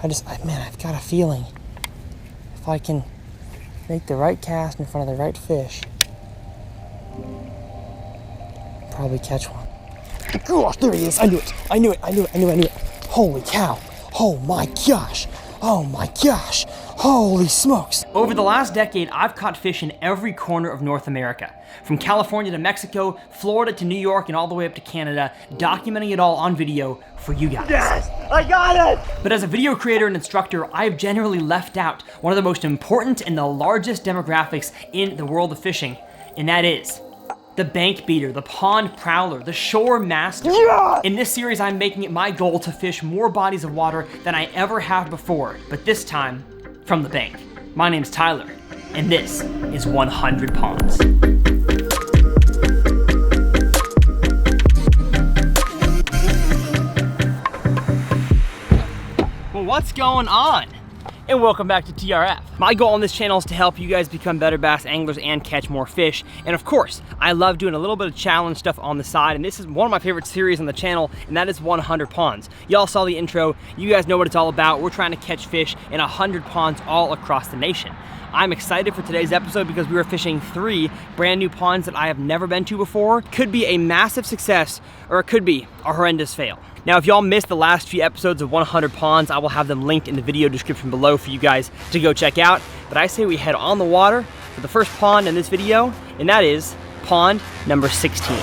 Man, I've got a feeling if I can make the right cast in front of the right fish, probably catch one. Gosh, there he is. I knew it. Holy cow. Oh my gosh. Holy smokes. Over the last decade, I've caught fish in every corner of North America. From California to Mexico, Florida to New York, and all the way up to Canada, documenting it all on video for you guys. Yes, I got it! But as a video creator and instructor, I've generally left out one of the most important and the largest demographics in the world of fishing, and that is the bank beater, the pond prowler, the shore master. Yeah! In this series, I'm making it my goal to fish more bodies of water than I ever have before, but this time, from the bank. My name's Tyler, and this is 100 Ponds. Well, what's going on? And welcome back to TRF. My goal on this channel is to help you guys become better bass anglers and catch more fish. And of course, I love doing a little bit of challenge stuff on the side, and this is one of my favorite series on the channel, and that is 100 Ponds. Y'all saw the intro, you guys know what it's all about. We're trying to catch fish in 100 ponds all across the nation. I'm excited for today's episode because we are fishing 3 brand new ponds that I have never been to before. Could be a massive success, or it could be a horrendous fail. Now, if y'all missed the last few episodes of 100 Ponds, I will have them linked in the video description below for you guys to go check out. But I say we head on the water for the first pond in this video, and that is pond number 16.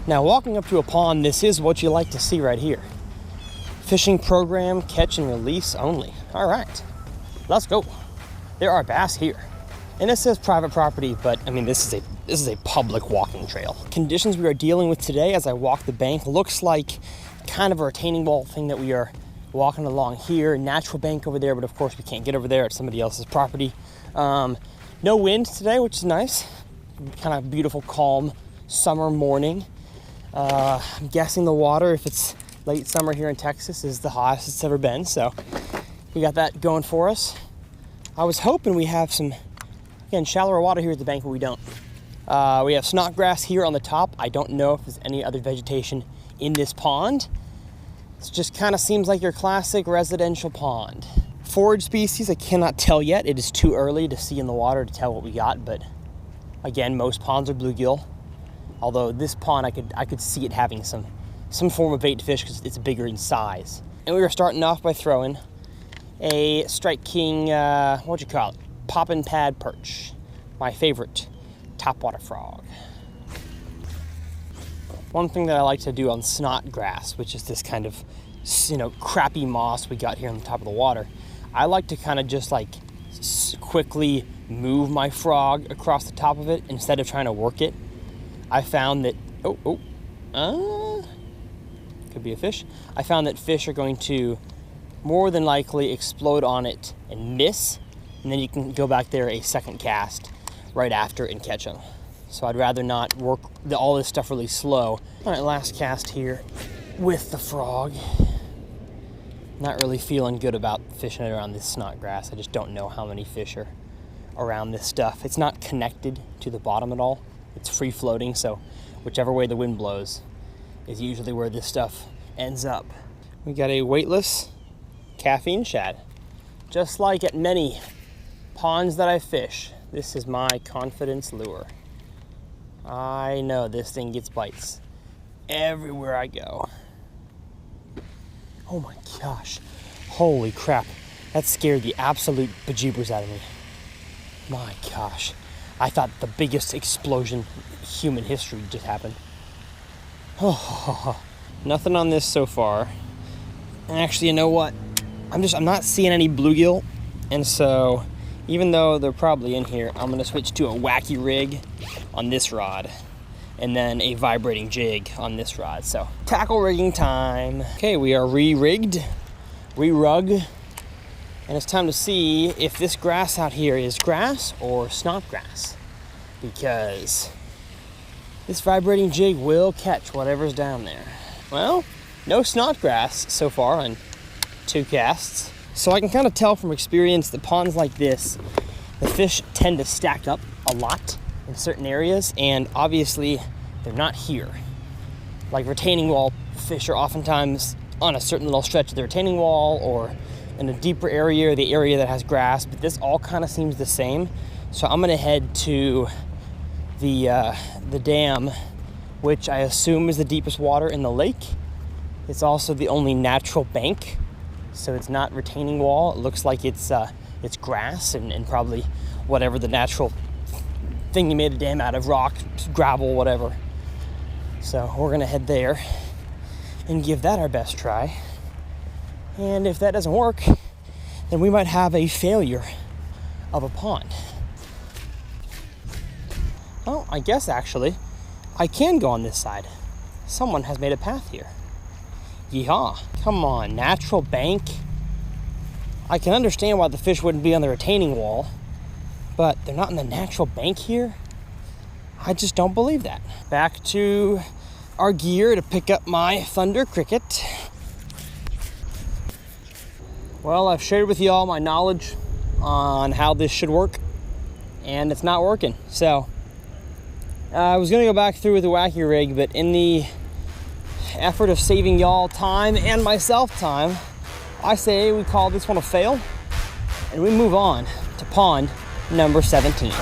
Now, walking up to a pond, this is what you like to see right here. Fishing program, catch and release only. All right, let's go. There are bass here. And this says private property, but I mean, this is a public walking trail. Conditions we are dealing with today as I walk the bank looks like kind of a retaining wall thing that we are walking along here. Natural bank over there, but of course we can't get over there. It's somebody else's property. No wind today, which is nice. Kind of beautiful, calm summer morning. I'm guessing the water, if it's late summer here in Texas, is the hottest it's ever been, so we got that going for us. I was hoping we have some, again, shallower water here at the bank, but we don't. We have snodgrass here on the top. I don't know if there's any other vegetation in this pond. It just kind of seems like your classic residential pond. Forage species, I cannot tell yet. It is too early to see in the water to tell what we got, but again, most ponds are bluegill. Although this pond, I could see it having some form of bait fish because it's bigger in size. And we were starting off by throwing a Strike King, what'd you call it? Poppin' Pad perch. My favorite topwater frog. One thing that I like to do on snodgrass, which is this kind of, crappy moss we got here on the top of the water, I like to kind of just like quickly move my frog across the top of it instead of trying to work it. I found that, could be a fish. I found that fish are going to more than likely explode on it and miss, and then you can go back there a second cast right after and catch them. So I'd rather not work all this stuff really slow. All right, last cast here with the frog. Not really feeling good about fishing it around this snodgrass. I just don't know how many fish are around this stuff. It's not connected to the bottom at all. It's free floating, so whichever way the wind blows is usually where this stuff ends up. We got a weightless caffeine shad. Just like at many ponds that I fish, this is my confidence lure. I know this thing gets bites everywhere I go. Oh my gosh, holy crap. That scared the absolute bejeebers out of me. My gosh. I thought the biggest explosion in human history just happened. Oh, nothing on this so far. And actually, you know what? I'm not seeing any bluegill. And so, even though they're probably in here, I'm gonna switch to a wacky rig on this rod. And then a vibrating jig on this rod. So, tackle rigging time. Okay, we are re-rigged, re-rug. And it's time to see if this grass out here is grass or snodgrass. Because this vibrating jig will catch whatever's down there. Well, no snodgrass so far on 2 casts. So I can kind of tell from experience that ponds like this, The fish tend to stack up a lot in certain areas, and obviously they're not here. Like retaining wall fish are oftentimes on a certain little stretch of the retaining wall or in a deeper area, the area that has grass, but this all kind of seems the same. So I'm gonna head to the dam, which I assume is the deepest water in the lake. It's also the only natural bank, so it's not retaining wall. It looks like it's grass and probably whatever the natural thing you made a dam out of, rock, gravel, whatever. So we're gonna head there and give that our best try. And if that doesn't work, then we might have a failure of a pond. Oh, I guess actually I can go on this side. Someone has made a path here. Yeehaw. Come on, natural bank. I can understand why the fish wouldn't be on the retaining wall, but they're not in the natural bank here? I just don't believe that. Back to our gear to pick up my Thunder Cricket. Well, I've shared with you all my knowledge on how this should work, and it's not working. So I was gonna go back through with the wacky rig, but in the effort of saving y'all time and myself time, I say we call this one a fail, and we move on to pond number 17.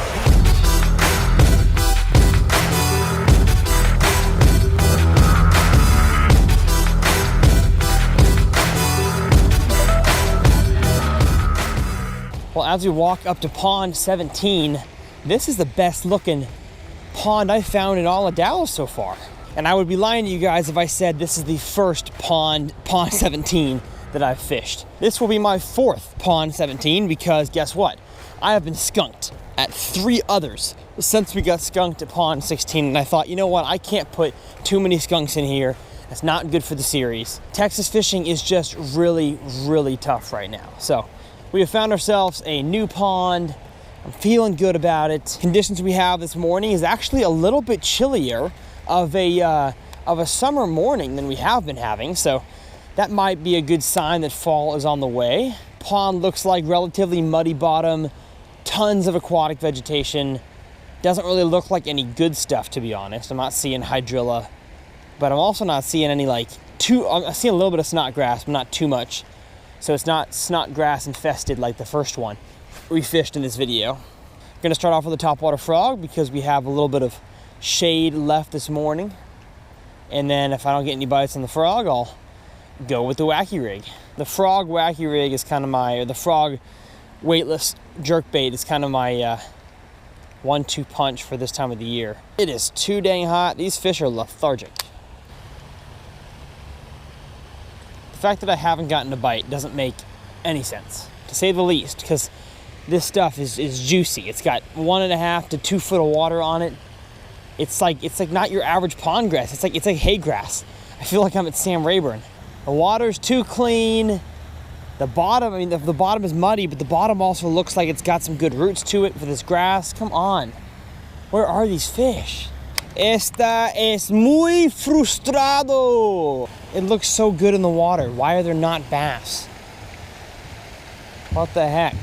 Well, as we walk up to pond 17, this is the best looking pond I found in all of Dallas so far. And I would be lying to you guys if I said this is the first pond 17 that I've fished. This will be my fourth pond 17 because guess what? I have been skunked at 3 others since we got skunked at pond 16, and I thought, you know what? I can't put too many skunks in here. That's not good for the series. Texas fishing is just really, really tough right now. So we have found ourselves a new pond. I'm feeling good about it. Conditions we have this morning is actually a little bit chillier of a summer morning than we have been having. So that might be a good sign that fall is on the way. Pond looks like relatively muddy bottom, tons of aquatic vegetation. Doesn't really look like any good stuff, to be honest. I'm not seeing hydrilla, but I'm also not seeing any I'm seeing a little bit of snot grass, but not too much. So it's not snot grass infested like the first one we fished in this video. We're gonna start off with a topwater frog because we have a little bit of shade left this morning. And then if I don't get any bites on the frog, I'll go with the wacky rig. The frog wacky rig is kind of the frog weightless jerkbait is kind of my 1-2 punch for this time of the year. It is too dang hot. These fish are lethargic. The fact that I haven't gotten a bite doesn't make any sense, to say the least, because this stuff is juicy. It's got 1.5 to 2 foot of water on it. It's like not your average pond grass. It's like hay grass. I feel like I'm at Sam Rayburn. The water's too clean. The bottom, the bottom is muddy, but the bottom also looks like it's got some good roots to it for this grass. Come on. Where are these fish? Esta es muy frustrado. It looks so good in the water. Why are there not bass? What the heck?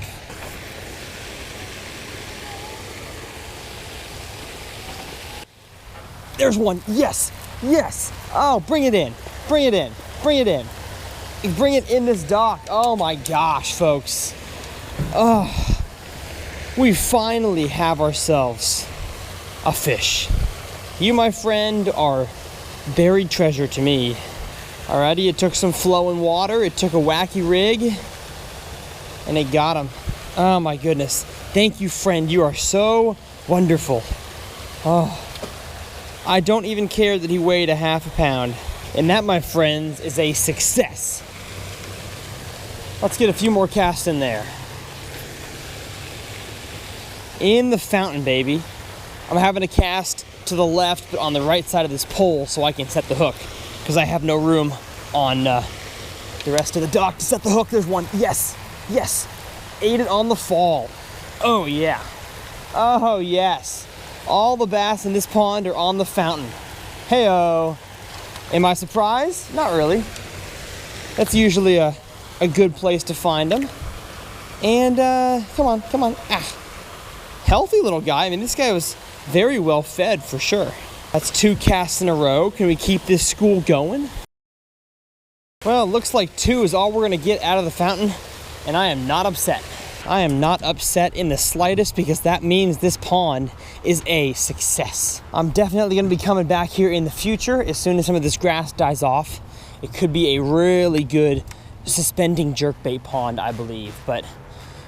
There's one. Yes. Yes. Oh, bring it in. Bring it in. Bring it in. Bring it in this dock. Oh my gosh, folks. Oh, we finally have ourselves a fish. You, my friend, are buried treasure to me. Alrighty, it took some flowing water. It took a wacky rig. And it got him. Oh my goodness. Thank you, friend. You are so wonderful. Oh, I don't even care that he weighed a half a pound. And that, my friends, is a success. Let's get a few more casts in there. In the fountain, baby. I'm having a cast to the left, but on the right side of this pole so I can set the hook, because I have no room on the rest of the dock to set the hook. There's one. Yes. Yes. Ate it on the fall. Oh, yeah. Oh, yes. All the bass in this pond are on the fountain. Hey-oh. Am I surprised? Not really. That's usually a good place to find them. And, come on. Ah. healthy little guy. I mean, this guy was very well fed for sure. That's 2 casts in a row. Can we keep this school going? Well, it looks like 2 is all we're gonna get out of the fountain, and I am not upset. I am not upset in the slightest because that means this pond is a success. I'm definitely gonna be coming back here in the future as soon as some of this grass dies off. It could be a really good suspending jerkbait pond, I believe. But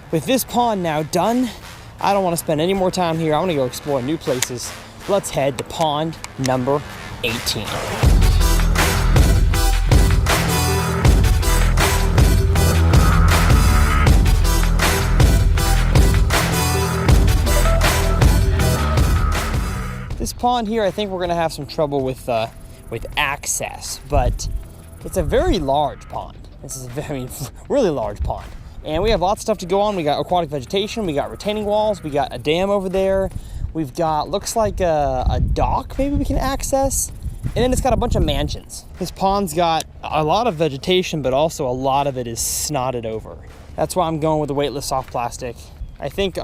with this pond now done, I don't wanna spend any more time here. I wanna go explore new places. Let's head to pond number 18. This pond here, I think we're gonna have some trouble with access, but it's a very large pond. This is a very, really large pond. And we have lots of stuff to go on. We got aquatic vegetation, we got retaining walls, we got a dam over there. We've got, looks like a dock maybe we can access. And then it's got a bunch of mansions. This pond's got a lot of vegetation, but also a lot of it is snotted over. That's why I'm going with the weightless soft plastic. I think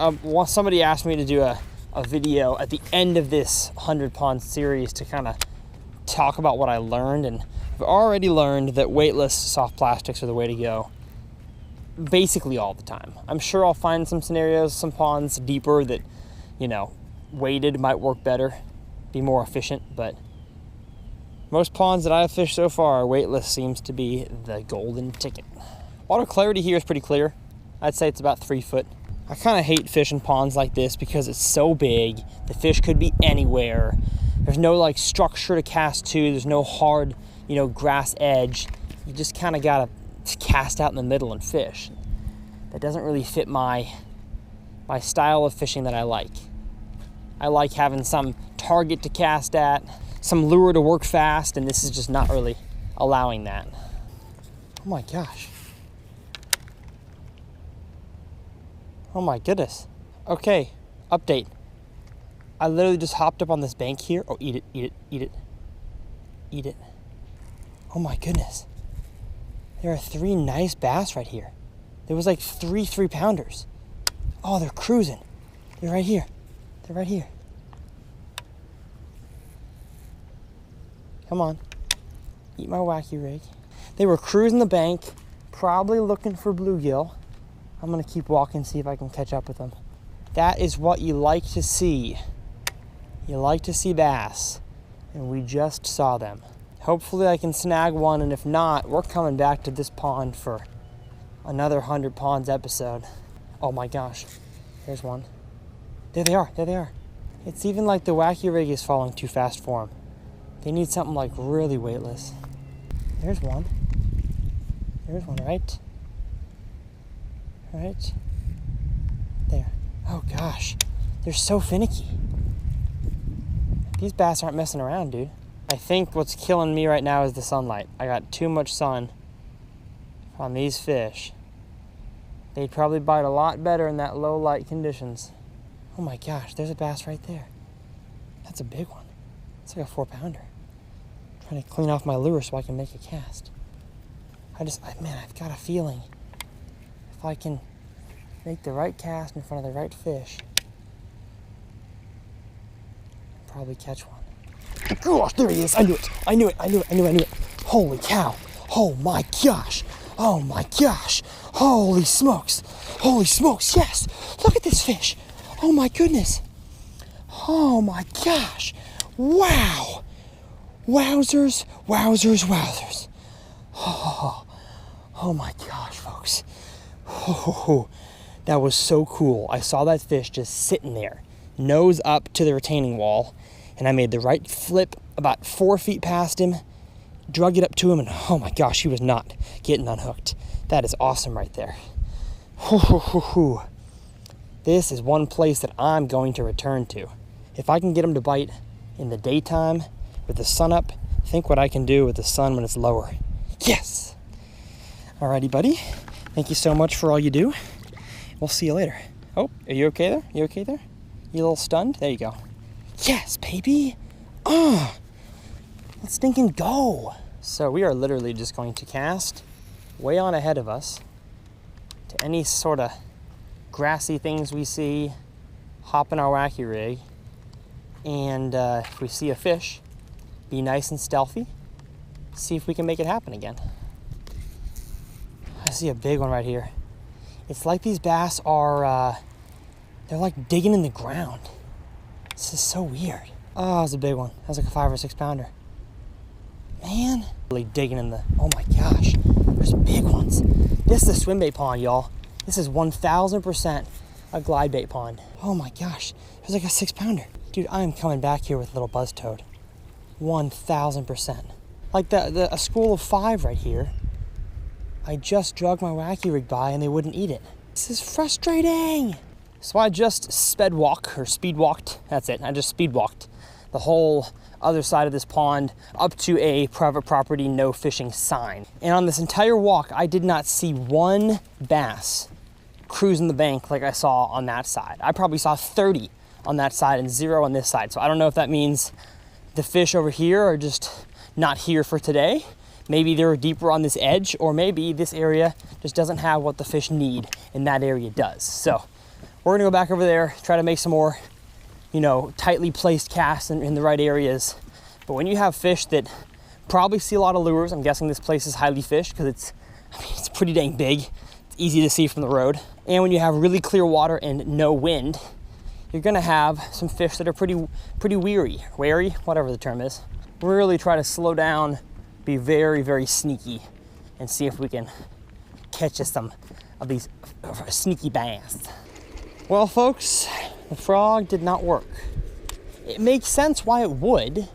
somebody asked me to do a video at the end of this 100 pond series to kind of talk about what I learned, and I've already learned that weightless soft plastics are the way to go basically all the time. I'm sure I'll find some scenarios, some ponds deeper that, you know, weighted might work better, be more efficient, but most ponds that I've fished so far, weightless seems to be the golden ticket. Water clarity here is pretty clear. I'd say it's about 3 foot. I kind of hate fishing ponds like this because it's so big. The fish could be anywhere. There's no like structure to cast to. There's no hard, you know, grass edge. You just kind of gotta cast out in the middle and fish. That doesn't really fit my style of fishing that I like. I like having some target to cast at, some lure to work fast, and this is just not really allowing that. Oh my gosh. Oh my goodness. Okay, update. I literally just hopped up on this bank here. Oh, eat it, eat it, eat it. Eat it. Oh my goodness. There are 3 nice bass right here. There was like 3 3-pounders. Oh, they're cruising. They're right here. They're right here. Come on. Eat my wacky rig. They were cruising the bank, probably looking for bluegill. I'm gonna keep walking, see if I can catch up with them. That is what you like to see. You like to see bass, and we just saw them. Hopefully I can snag one, and if not, we're coming back to this pond for another 100 ponds episode. Oh my gosh, there's one. There they are, there they are. It's even like the wacky rig is falling too fast for them. They need something like really weightless. There's one. There's one, right? Right there. Oh gosh, they're so finicky. These bass aren't messing around, dude. I think what's killing me right now is the sunlight. I got too much sun on these fish. They'd probably bite a lot better in that low light conditions. Oh my gosh, there's a bass right there. That's a big one. It's like a 4-pounder. I'm trying to clean off my lure so I can make a cast. Man, I've got a feeling if I can make the right cast in front of the right fish, I'll probably catch one. Gosh, there he is. I knew it. I knew it. I knew it. I knew it. I knew it. Holy cow. Oh my gosh. Oh my gosh. Holy smokes. Holy smokes. Yes. Look at this fish. Oh my goodness. Oh my gosh. Wow. Wowzers. Wowzers. Wowzers. Oh my gosh, folks. Oh, that was so cool. I saw that fish just sitting there, nose up to the retaining wall, and I made the right flip about 4 feet past him, drug it up to him, and oh my gosh, he was not getting unhooked. That is awesome right there. This is one place that I'm going to return to. If I can get him to bite in the daytime with the sun up, think what I can do with the sun when it's lower. Yes! Alrighty, buddy. Thank you so much for all you do. We'll see you later. Oh, are you okay there? You okay there? You a little stunned? There you go. Yes, baby! Let's stinking go! So we are literally just going to cast way on ahead of us to any sort of grassy things we see, hop in our wacky rig, and if we see a fish, be nice and stealthy, see if we can make it happen again. I see a big one right here. It's like these bass are, they're like digging in the ground. This is so weird. Oh, that was a big one. That was like a 5 or 6 pounder. Man, really digging in the, oh my gosh, there's big ones. This is a swim bait pond, y'all. This is 1000% a glide bait pond. Oh my gosh, there's like a 6 pounder. Dude, I am coming back here with a little buzz toad. 1000%. Like a school of 5 right here. I just drug my wacky rig by and they wouldn't eat it. This is frustrating. So I just speed walked, that's it. I just speed walked the whole other side of this pond up to a private property no fishing sign. And on this entire walk, I did not see one bass cruising the bank like I saw on that side. I probably saw 30 on that side and 0 on this side. So I don't know if that means the fish over here are just not here for today. Maybe they're deeper on this edge, or maybe this area just doesn't have what the fish need and that area does. So we're gonna go back over there, try to make some more, tightly placed casts in the right areas. But when you have fish that probably see a lot of lures, I'm guessing this place is highly fished because it's pretty dang big. It's easy to see from the road. And when you have really clear water and no wind, you're gonna have some fish that are pretty wary, whatever the term is. Really try to slow down, be very, very sneaky, and see if we can catch us some of these sneaky bass. Well, folks, the frog did not work. It makes sense why it would,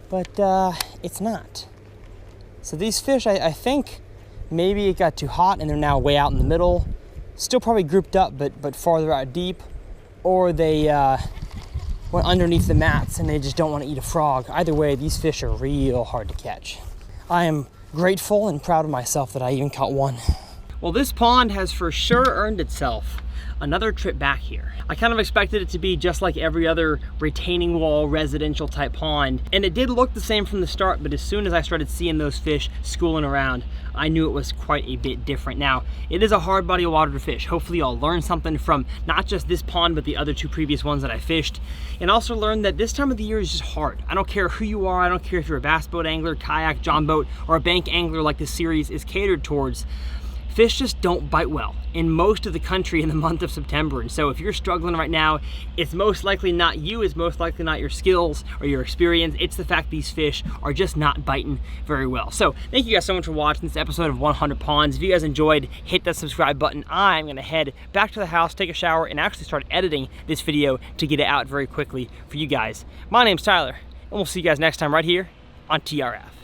but it's not. So these fish, I think maybe it got too hot and they're now way out in the middle, still probably grouped up, but farther out deep, or they went underneath the mats and they just don't want to eat a frog. Either way, these fish are real hard to catch. I am grateful and proud of myself that I even caught one. Well, this pond has for sure earned itself another trip back here. I kind of expected it to be just like every other retaining wall residential type pond, and it did look the same from the start, but as soon as I started seeing those fish schooling around, I knew it was quite a bit different. Now, it is a hard body of water to fish. Hopefully I'll learn something from not just this pond, but the other 2 previous ones that I fished, and also learn that this time of the year is just hard. I don't care who you are. I don't care if you're a bass boat angler, kayak, john boat, or a bank angler like this series is catered towards. Fish just don't bite well in most of the country in the month of September. And so if you're struggling right now, it's most likely not you, it's most likely not your skills or your experience. It's the fact these fish are just not biting very well. So thank you guys so much for watching this episode of 100 Ponds. If you guys enjoyed, hit that subscribe button. I'm gonna head back to the house, take a shower, and actually start editing this video to get it out very quickly for you guys. My name's Tyler, and we'll see you guys next time right here on TRF.